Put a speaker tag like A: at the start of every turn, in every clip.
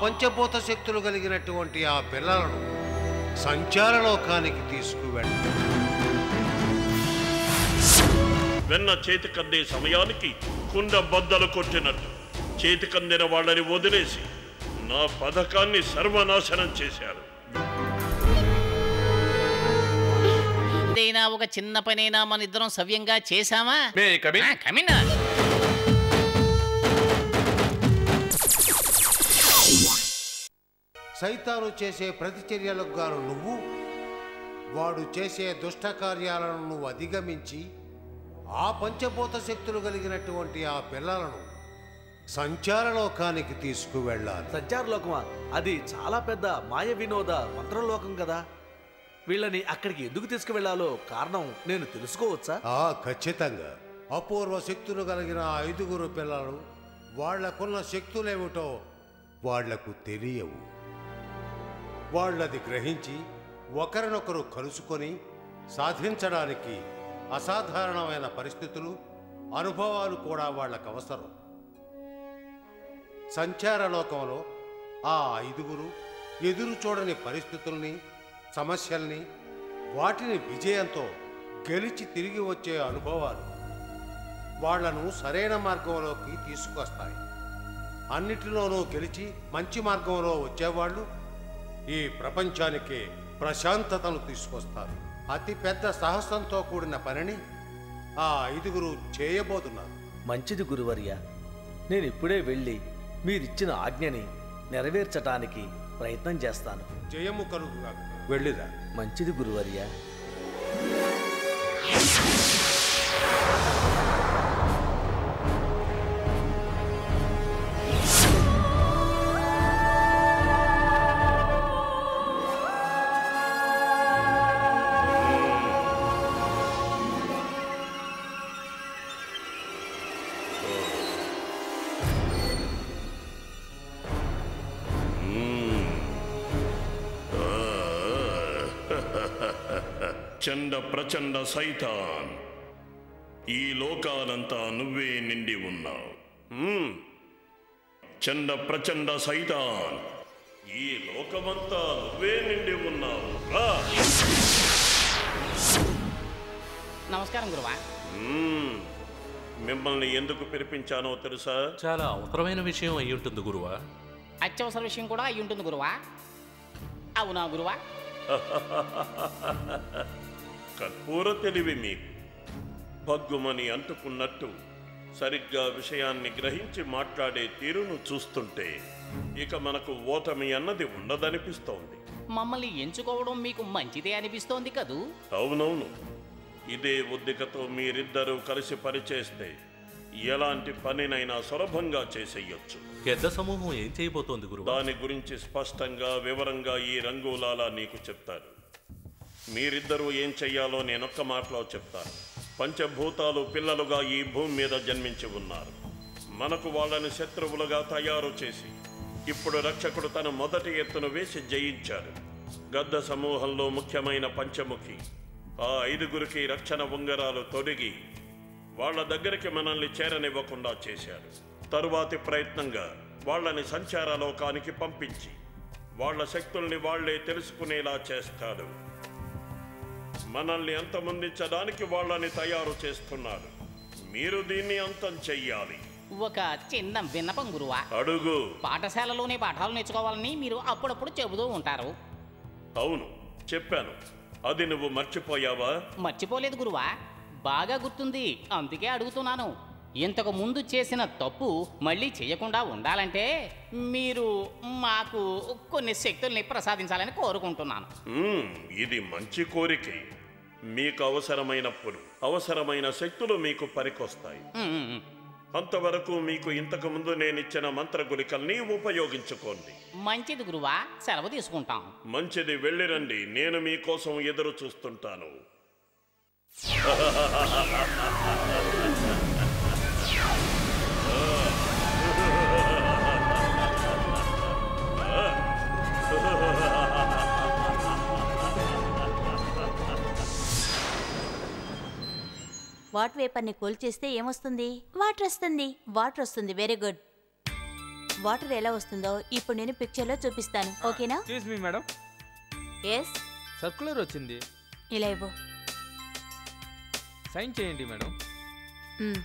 A: పంచభూత శక్తులు కలిగినటువంటి ఆ పిల్లలను సంచారలోకానికి తీసుకువెళ్ళ.
B: వెన్న చేతికందే సమయానికి కుండ బద్దలు కొట్టినట్టు చేతికందిన వాళ్ళని వదిలేసి నా పథకాన్ని సర్వనాశనం చేశారు.
C: ఒక చిన్న పనైనా మన ఇద్దరం సవ్యంగా చేశామా?
A: సైతాను చేసే ప్రతిచర్యలకు గాను నువ్వు, వాడు చేసే దుష్ట కార్యాలను నువ్వు అధిగమించి ఆ పంచభూత శక్తులు కలిగినటువంటి ఆ పిల్లలను సంచారలోకానికి తీసుకువెళ్ళాలి.
D: సంచారలోకమా? అది చాలా పెద్ద మాయ వినోద మంత్రలోకం కదా. వీళ్ళని అక్కడికి ఎందుకు తీసుకువెళ్లాలో కారణం నేను తెలుసుకోవచ్చా?
A: ఖచ్చితంగా. అపూర్వ శక్తులు కలిగిన 5 పిల్లలు, వాళ్లకున్న శక్తులేమిటో వాళ్లకు తెలియవు. వాళ్ళది గ్రహించి ఒకరినొకరు కలుసుకొని సాధించడానికి అసాధారణమైన పరిస్థితులు, అనుభవాలు కూడా వాళ్ళకు అవసరం. సంచారలోకంలో ఆ 5 ఎదురు చూడని పరిస్థితుల్ని, సమస్యల్ని, వాటిని విజయంతో గెలిచి తిరిగి వచ్చే అనుభవాలు వాళ్లను సరైన మార్గంలోకి తీసుకొస్తాయి. అన్నిటిలోనూ గెలిచి మంచి మార్గంలో వచ్చేవాళ్ళు ఈ ప్రపంచానికి ప్రశాంతతను తీసుకొస్తారు. అతి పెద్ద సాహసంతో కూడిన పనిని ఆ 5 చేయబోతున్నారు.
D: మంచిది గురువర్య, నేను ఇప్పుడే వెళ్ళి మీరిచ్చిన ఆజ్ఞని నెరవేర్చటానికి ప్రయత్నం చేస్తాను.
A: జయము కలుగుగా. వెళ్ళిరా.
D: మంచిది గురువర్య.
B: చండ ప్రచండ సైతాన్, ఈ లోకాలంతా నువ్వే నిండి ఉన్నావు. చండ ప్రచండ సైతాన్, ఈ లోకమంతా నువ్వే నిండి ఉన్నావు.
C: నమస్కారం గురువా.
B: మిమ్మల్ని ఎందుకు పిలిపించానో తెలుసా?
E: చాలా అవసరమైన విషయం అయి ఉంటుంది గురువా.
C: అత్యవసర విషయం కూడా అయి ఉంటుంది గురువా. అవునా గురువా?
B: కర్పూర తెలివి మీకు భగ్గుమని అంటుకున్నట్టు సరిగ్గా విషయాన్ని గ్రహించి మాట్లాడే తీరును చూస్తుంటే ఇక మనకు ఓటమి అన్నది ఉండదనిపిస్తోంది.
C: మమ్మల్ని ఎంచుకోవడం మీకు మంచిదే అనిపిస్తోంది కదూ?
B: అవునవును. ఇదే ఉద్దికతో మీరిద్దరూ కలిసి పనిచేస్తే ఎలాంటి పనినైనా సులభంగా చేసేయొచ్చు.
E: పెద్ద సమూహం ఏం చేయబోతోంది గురువు?
B: దాని గురించి స్పష్టంగా వివరంగా ఈ రంగులాలా నీకు చెప్తారు. మీరిద్దరూ ఏం చెయ్యాలో నేనొక్క మాటలో చెప్తాను. పంచభూతాలు పిల్లలుగా ఈ భూమి మీద జన్మించి ఉన్నారు. మనకు వాళ్ళని శత్రువులుగా తయారు చేసి ఇప్పుడు రక్షకుడు తన మొదటి ఎత్తును వేసి జయించారు. గద్ద సమూహంలో ముఖ్యమైన పంచముఖి ఆ 5 రక్షణ ఉంగరాలు తొడిగి వాళ్ల దగ్గరికి మనల్ని చేరనివ్వకుండా చేశారు. తరువాతి ప్రయత్నంగా వాళ్ళని సంచారలోకానికి పంపించి వాళ్ల శక్తుల్ని వాళ్లే తెలుసుకునేలా చేస్తాడు. మనల్ని అంతమొందించడానికి వాళ్ళని తయారు చేస్తున్నారు. మీరు దీన్ని అంతం చెయ్యాలి.
C: ఒక చిన్న విన్నపం గురువా.
B: అడుగు.
C: పాఠశాలలోనే పాఠాలు నేర్చుకోవాలని మీరు అప్పుడప్పుడు చెబుతూ ఉంటారు.
B: అవును, చెప్పాను. అది నువ్వు మర్చిపోయావా?
C: మర్చిపోలేదు గురువా, బాగా గుర్తుంది. అందుకే అడుగుతున్నాను. ఇంతకు ముందు చేసిన తప్పు మళ్ళీ చేయకుండా ఉండాలంటే మీరు మాకు కొన్ని శక్తుల్ని ప్రసాదించాలని కోరుకుంటున్నాను.
B: ఇది మంచి కోరికే. మీకు అవసరమైనప్పుడు అవసరమైన శక్తులు మీకు పనికొస్తాయి. అంతవరకు మీకు ఇంతకు ముందు నేనిచ్చిన మంత్రగుళికల్ని ఉపయోగించుకోండి.
C: మంచిది గురువా, సెలవు తీసుకుంటాం.
B: మంచిది, వెళ్ళిరండి. నేను మీకోసం ఎదురు చూస్తుంటాను.
F: వాటర్ వేపర్ని కూల్ చేస్తే ఏమొస్తుంది? వాటర్ వస్తుంది. Very good. వాటర్ ఎలా వస్తుందో ఇప్పుడు నేను పిక్చర్లో చూపిస్తాను. ఓకేనా?
G: Excuse me madam,
F: yes.
G: Circular వచ్చింది,
F: ఇలా ఇవ్వు.
G: సైన్ చేయండి మేడం.
F: మ్.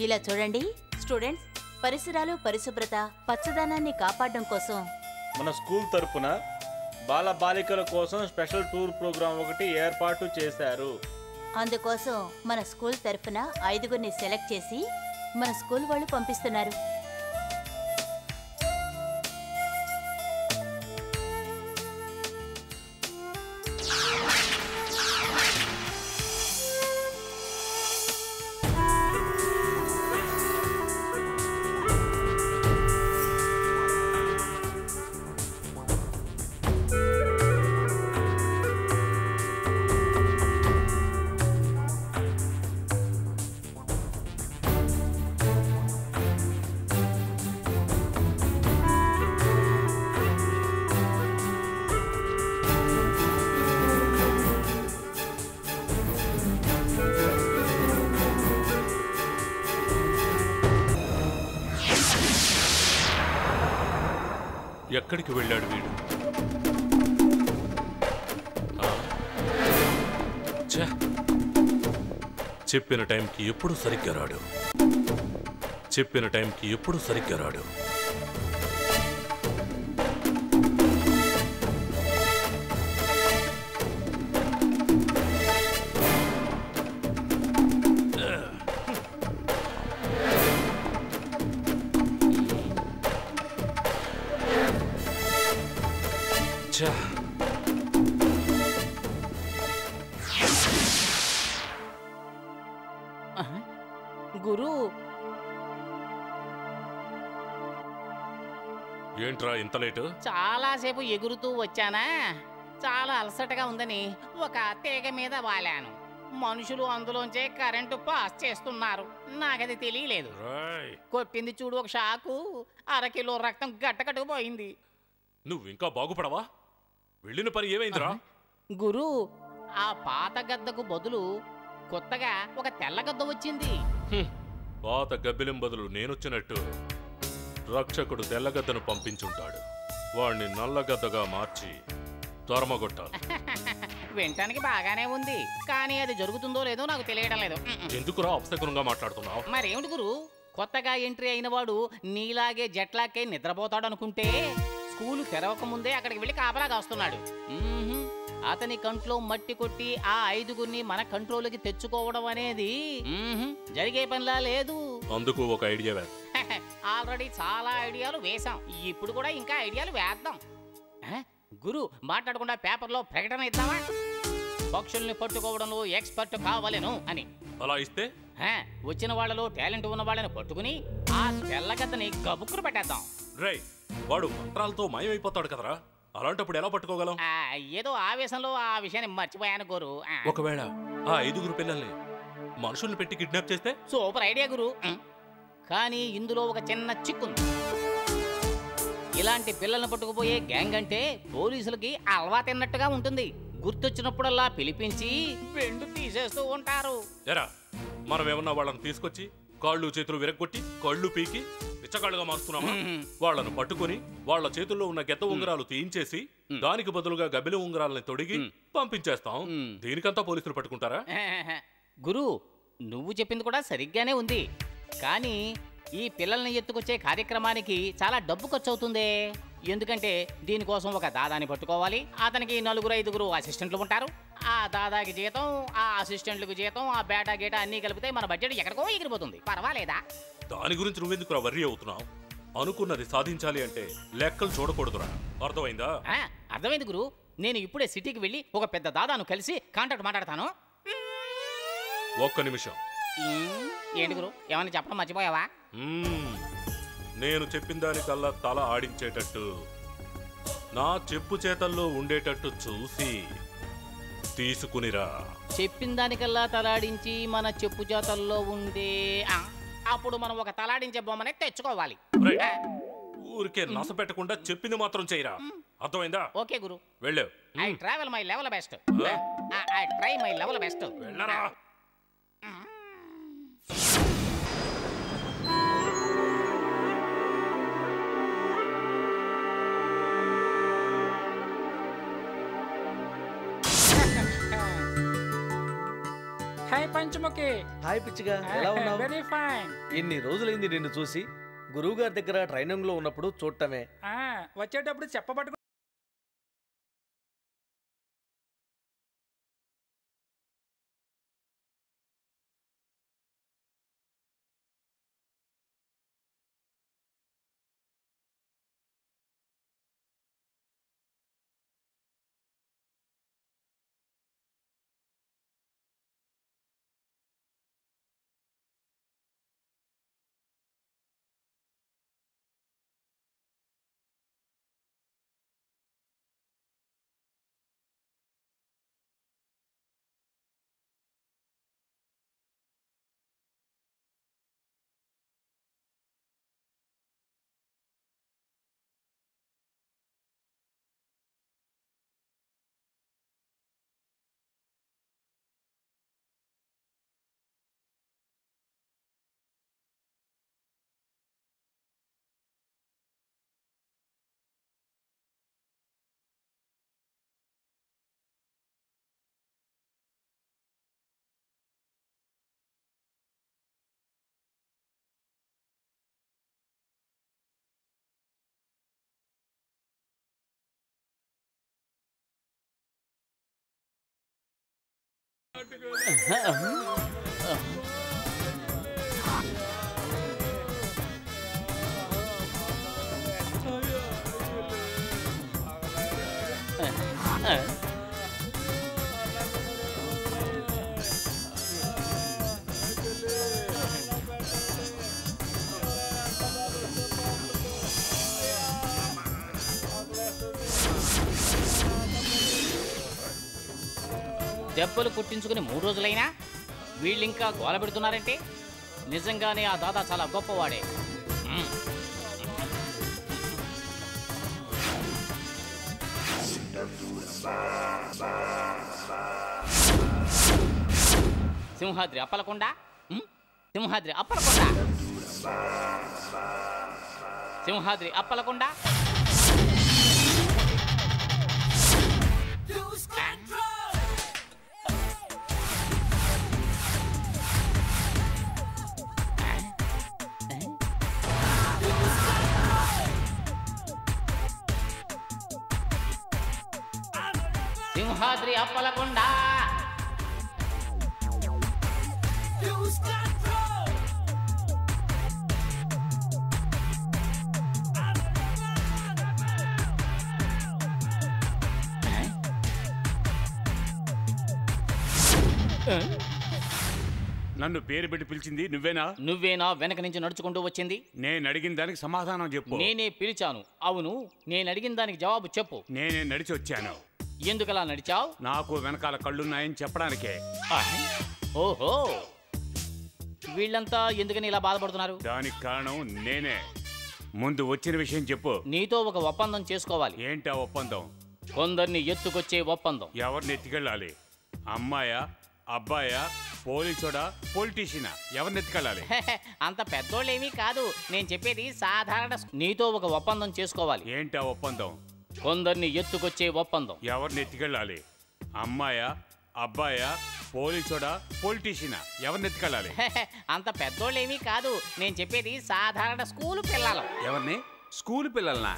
F: ఇలా చూడండి స్టూడెంట్స్, పరిసరాలు పరిశుభ్రత పచ్చదనాన్ని కాపాడడం కోసం
H: మన స్కూల్ తరపున బాల బాలికల కోసం స్పెషల్ టూర్ ప్రోగ్రాం ఒకటి ఏర్పాటు చేశారు.
F: అందుకోసం మన స్కూల్ తరఫున 5గురిని సెలెక్ట్ చేసి మన స్కూల్ వాళ్ళు పంపిస్తున్నారు.
E: ఎక్కడికి వెళ్ళాడు వీడు? చెప్పిన టైంకి ఎప్పుడు సరిగ్గా రాడు. చెప్పిన టైంకి ఎప్పుడు సరిగ్గా రాడు.
C: గురు,
E: ఏంట్రా ఇంత లేటు?
C: చాలాసేపు ఎగురుతూ వచ్చానా, చాలా అలసటగా ఉందని ఒక తీగ మీద వాలాను. మనుషులు అందులోంచే కరెంటు పాస్ చేస్తున్నారు. నాకది తెలియలేదు. కొట్టింది చూడు ఒక షాకు, 1/2 కిలో రక్తం గట్టకట్టుకుపోయింది.
E: నువ్వు ఇంకా బాగుపడవా? వెళ్ళిన పని ఏమైందిరా?
C: గురు, ఆ పాత గద్దకు బదులు కొత్తగా ఒక తెల్ల గద్ద వచ్చింది.
E: పాత గబ్బిలం బదులు నేనొచ్చినట్టు రక్షకుడు తెల్లగద్దను పంపించుంటాడు. వాణ్ణి నల్లగద్దగా మార్చి తొరమగొట్టాలి.
C: వినటానికి బాగానే ఉంది, కానీ అది జరుగుతుందో లేదో నాకు తెలియడం లేదు.
E: ఎందుకురా అపశకునంగా మాట్లాడుతున్నావు?
C: మరేమిటి గురు, కొత్తగా ఎంట్రీ అయిన వాడు నీలాగే జట్లాకే నిద్రపోతాడు అనుకుంటే స్కూలు తెరవక ముందే అక్కడికి వెళ్ళి కాపలా కాస్తున్నాడు. అతని కంట్లో మట్టి కొట్టి ఆ 5గురిని మన కంట్రోల్కి తెచ్చుకోవడం అనేది జరిగే పనిలా లేదు.
E: అందుకు ఒక ఐడియా వేద్దాం.
C: ఆల్రెడీ చాలా ఐడియాలు వేశాం, ఇప్పుడు కూడా ఇంకా ఐడియాలు వేద్దాం. గురు, మాట్లాడకుండా పేపర్లో ప్రకటన ఇద్దామా? పక్షుల్ని పట్టుకోవడంలో ఎక్స్పర్ట్ కావాలను అని.
E: అలా ఇస్తే
C: వచ్చిన వాళ్ళలో టాలెంట్ ఉన్న వాళ్ళని పట్టుకుని ఆ తెల్లగద్దని గబుక్కులు పెట్టేద్దాం.
E: రై, వాడు మంత్రాలతో మాయమైపోతాడు కదరా, అలాంటప్పుడు ఎలా పట్టుకోగలం?
C: ఏదో ఆవేశంలో ఆ విషయాన్ని మర్చిపోయాను గురు.
E: ఒకవేళ ఆ 5గురు పిల్లల్ని మనుషుల్ని పెట్టి కిడ్నాప్ చేస్తే?
C: సూపర్ ఐడియా గురు, కానీ ఇందులో ఒక చిన్న చిక్కుంది. ఇలాంటి పిల్లల్ని పట్టుకుపోయే గ్యాంగ్ అంటే పోలీసులకి అలవాటైనట్టుగా ఉంటుంది. గుర్తొచ్చినప్పుడల్లా పిలిపించి బెండు తీసేస్తూ ఉంటారు.
E: ఎరా, మనం ఏమన్నా వాళ్ళని తీసుకొచ్చి కాళ్ళు చేతులు విరగొట్టి కళ్ళు పీకి పిచ్చకాళ్ళుగా మారుస్తున్నామా? వాళ్ళను పట్టుకుని వాళ్ళ చేతుల్లో ఉన్న గెత్త ఉంగరాలు తీయించేసి దానికి బదులుగా గబ్బిలి ఉంగరాలని తొడిగి పంపించేస్తాం. దీనికంతా పోలీసులు పట్టుకుంటారా?
C: గురు, నువ్వు చెప్పింది కూడా సరిగ్గానే ఉంది, కానీ ఈ పిల్లల్ని ఎత్తుకొచ్చే కార్యక్రమానికి చాలా డబ్బు ఖర్చు అవుతుందే. ఎందుకంటే దీనికోసం ఒక దాదాని పట్టుకోవాలి, అతనికి 4-5 అసిస్టెంట్లు ఉంటారు. ఆ దాదాకి జీతం, ఆ అసిస్టెంట్లకు జీతం, ఆ బేటా గేటా అన్నీ కలిపితే మన బడ్జెట్ ఎక్కడికో ఎగిరిపోతుంది. పర్వాలేదా?
E: దాని గురించి నువ్వెందుకు వర్రీ అవుతున్నావు? అనుకున్నది సాధించాలి అంటే లెక్కలు చూడకూడదురా, అర్థమైందా?
C: అర్థమైంది గురు, నేను ఇప్పుడే సిటీకి వెళ్ళి ఒక పెద్ద దాదాను కలిసి కాంటాక్ట్ మాట్లాడతాను.
E: ఒక్క నిమిషం.
C: ఏంటి గురు, ఏమన్నా చెప్పడం మర్చిపోయావా?
E: నేను చెప్పిన దానికల్లా తల ఆడించేటట్టు, నా చెప్పు చేతల్లో ఉండేటట్టు చూసి తీసుకునిరా.
C: చెప్పిన దానికల్లా తలాడించి మన చెప్పు చేతల్లో ఉండే అప్పుడు మనం ఒక తలాడించే బొమ్మనే తెచ్చుకోవాలి.
E: ఊరికే నస పెట్టకుండా చెప్పింది మాత్రం చేయరా. అర్థమైందా?
C: ఓకే గురు.
E: వెళ్ళు.
C: I travel my level best. I try my level best.
E: వెళ్ళరా.
I: హాయ్ పంచముఖి.
D: హాయ్ పిచ్చిగా, ఎలా ఉన్నావు?
I: Very fine.
D: ఇన్ని రోజులైంది నిన్ను చూసి. గురువు గారి దగ్గర ట్రైనింగ్ లో ఉన్నప్పుడు చూడటమే.
I: వచ్చేటప్పుడు చెప్పబట్టు.
C: దెబ్బలు కుట్టించుకుని 3 రోజులైనా వీళ్ళింకా గోల పెడుతున్నారంటే నిజంగానే ఆ దాదా చాలా గొప్పవాడే. సింహాద్రి అప్పలకొండ, సింహాద్రి అప్పలకొండ, సింహాద్రి అప్పలకొండ. సింహాద్రి అప్పలకొండ.
J: నన్ను పేరు పెట్టి పిలిచింది నువ్వేనా?
C: నువ్వేనా వెనక నుంచి నడుచుకుంటూ వచ్చింది?
J: నేను అడిగిన దానికి సమాధానం చెప్పు.
C: నేనే పిలిచాను. అవును, నేను అడిగిన దానికి జవాబు చెప్పు.
J: నేనే నడిచి వచ్చాను.
C: ఎందుకలా నడిచావు?
J: నాకు వెనకాల కళ్ళున్నాయని చెప్పడానికే.
C: ఓహో, వీళ్ళంతా ఎందుకని ఇలా బాధపడుతున్నారు?
J: దానికి కారణం నేనే. ముందు వచ్చిన విషయం చెప్పు.
C: నీతో ఒక ఒప్పందం చేసుకోవాలి.
J: ఏంటా ఒప్పందం?
C: కొందరిని ఎత్తుకొచ్చే ఒప్పందం.
J: ఎవరిని ఎత్తుకెళ్ళాలి? అమ్మాయా, అబ్బాయా, పోలీసుడా, పొలిటీషియనా? ఎవరిని ఎత్తుకెళ్ళాలి?
C: అంత పెద్దోళ్ళేమీ కాదు, నేను చెప్పేది సాధారణ. నీతో ఒక ఒప్పందం చేసుకోవాలి.
J: ఏంటా ఒప్పందం?
C: కొందరిని ఎత్తుకొచ్చే ఒప్పందం.
J: ఎవరిని ఎత్తుకెళ్ళాలి? అమ్మాయా, అబ్బాయా, పోలీసుడా, పొలిటీషియనా? ఎవరిని ఎత్తుకెళ్ళాలి?
C: అంత పెద్దోళ్ళేమీ కాదు, నేను చెప్పేది సాధారణ స్కూలు పిల్లలు.
J: ఎవరిని? స్కూల్ పిల్లలనా?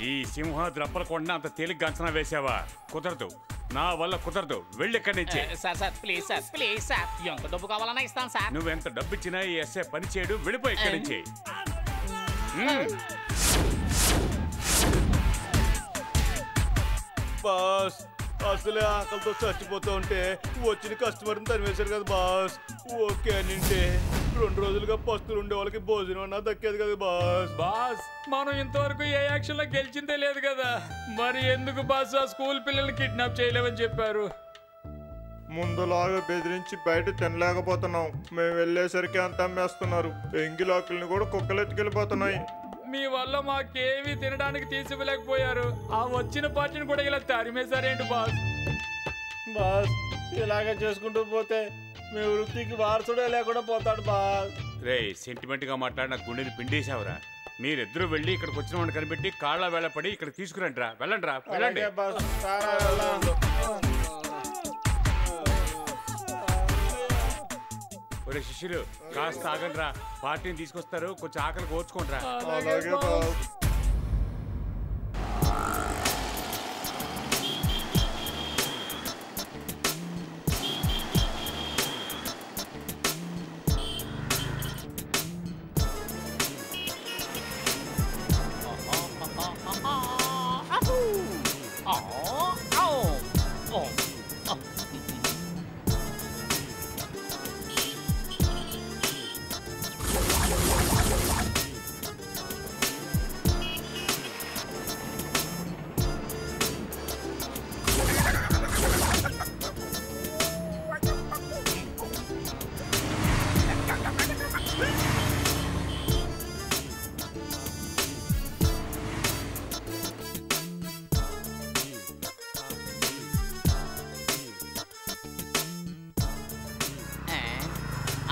J: ఈ సింహాద్రి అప్పలకొండ అంత తేలిగ్గా అంచనా వేసావా? కుదరదు, నా వల్ల కుదరదు. వెళ్ళి ఎక్కడి నుంచి.
C: Sir please sir, please sir, ఎంత డబ్బు కావాలన్నా ఇస్తాను సార్.
J: నువ్వెంత డబ్బు ఇచ్చినా ఈ ఎస్ఐ పని చేయడు. వెళ్ళిపోయి ఎక్కడి నుంచి.
H: బాస్, అసలే ఆకలితో చచ్చిపోతూ ఉంటే వచ్చిన కస్టమర్ని తరిమేశారు కదా బాస్. ఓకే అనింటే 2 రోజులుగా పస్తులు ఉండే వాళ్ళకి భోజనం అన్నా దక్కేది కదా బాస్.
I: బాస్, మనం ఇంతవరకు ఏ యాక్షన్ లో గెలిచిందే లేదు కదా, మరి ఎందుకు బాస్ ఆ స్కూల్ పిల్లల్ని కిడ్నాప్ చేయలేమని చెప్పారు?
H: ముందులాగా బెదిరించి బయట తినలేకపోతున్నాం. మేము వెళ్ళేసరికి అంత అమ్మేస్తున్నారు. ఎంగిలాకుల్ని కూడా కుక్కలు ఎత్తుకెళ్ళిపోతున్నాయి.
I: మీ వల్ల మాకేమీ తినడానికి తీసుకులేకపోయారు. ఆ వచ్చిన పార్టీని కూడా ఇలా తరిమేశారేంటి బాస్?
H: బాస్ ఇలాగే చేసుకుంటూ పోతే మీ వృత్తికి వారసుడే లేకుండా పోతాడు బాస్.
J: రే సెంటిమెంట్ గా మాట్లాడిన గుండెని పిండేశావురా. మీరిద్దరూ వెళ్ళి ఇక్కడికి వచ్చిన వాడిని కనిపెట్టి కాళ్ళ వేళపడి ఇక్కడ తీసుకురండి రా. వెళ్ళండి రా, వెళ్ళండి. ఒరే శిష్యులు కాస్త ఆగండి రా. పార్టీని తీసుకొస్తారు, కొంచెం ఆకలి కోర్చుకోండి రా.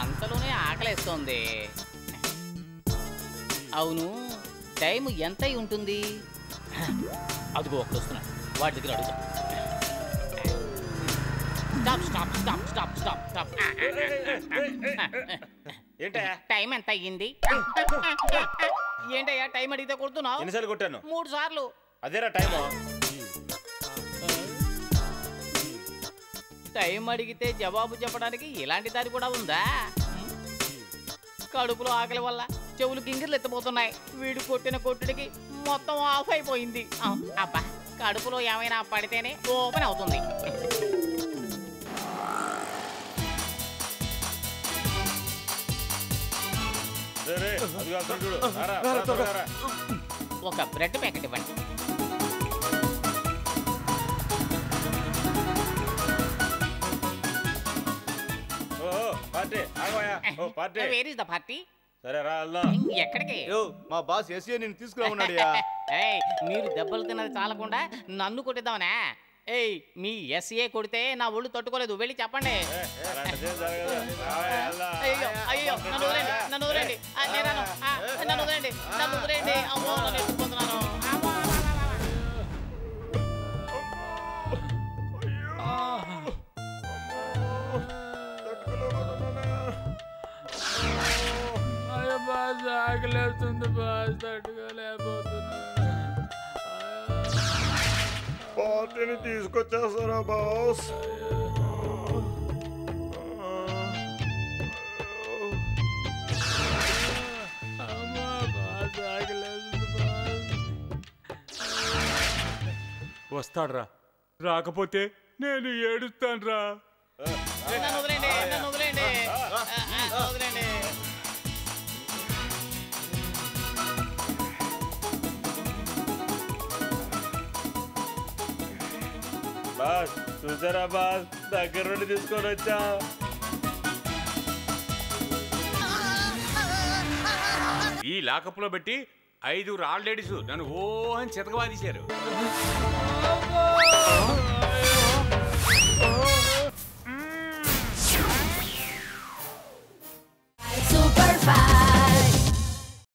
C: అంతలోనే ఆకలేస్తోంది. అవును, టైం ఎంత అయి ఉంటుంది? అదిగో ఒకటి వస్తున్నాడు, వాడి దగ్గర అడుగుతాం. Stop stop stop stop stop
H: ఏంటయ్యా
C: టైం ఎంత అయ్యింది? ఏంటయ్యా టైం అడిగితే కొడుతున్నావు?
H: ఎన్నిసార్లు కొట్టాను?
C: 3 సార్లు.
H: అదేరా టైము.
C: టైం అడిగితే జవాబు చెప్పడానికి ఇలాంటి దారి కూడా ఉందా? కడుపులో ఆకలి వల్ల చెవులు గింగిర్లు ఎత్తిపోతున్నాయి. వీడు కొట్టిన కొట్టుడికి మొత్తం ఆఫ్ అయిపోయింది. అబ్బా, కడుపులో ఏమైనా పడితేనే ఓపెన్ అవుతుంది. ఒక బ్రెడ్ ప్యాకెట్ ఇవ్వండి. Where is the party?
H: సరే రా
C: ఎక్కడికి?
H: మా బాస్ ఎస్ఏ నేను తీసుకురామన్నాడు.
C: మీరు దెబ్బలు తిన్నది చాలకుండా నన్ను కొట్టిద్దామనే? ఏయ్, మీ ఎస్ఏ కొడితే నా ఒళ్ళు తట్టుకోలేదు, వెళ్ళి చెప్పండి. అయ్యో అయ్యో, నన్ను వదిలేండి, నన్ను వదిలేండి, నన్ను వదిలేండి, నన్ను వదిలేండి. అమ్మో, నన్ను ఎత్తుకుంటున్నాను.
I: బాస్ ఆకలేస్తుంది బాస్, తట్టుకోలేకపోతున్నా.
H: పార్టీని తీసుకొచ్చేస్తారా బాస్?
I: అమ్మా బాస్ ఆకలేస్తుంది బాస్.
J: వస్తాడ్రా, రాకపోతే నేను ఏడుస్తాను రా.
C: నన్ను వదిలేండి, నన్ను వదిలేండి, వదిలేండి.
H: బాస్ చూసారా బాస్, దగ్గర నుండి తీసుకొని వచ్చా.
J: ఈ లాకప్లో పెట్టి 5 ఆల్ లేడీస్ నన్ను ఓ అని చితకబాదీశారు.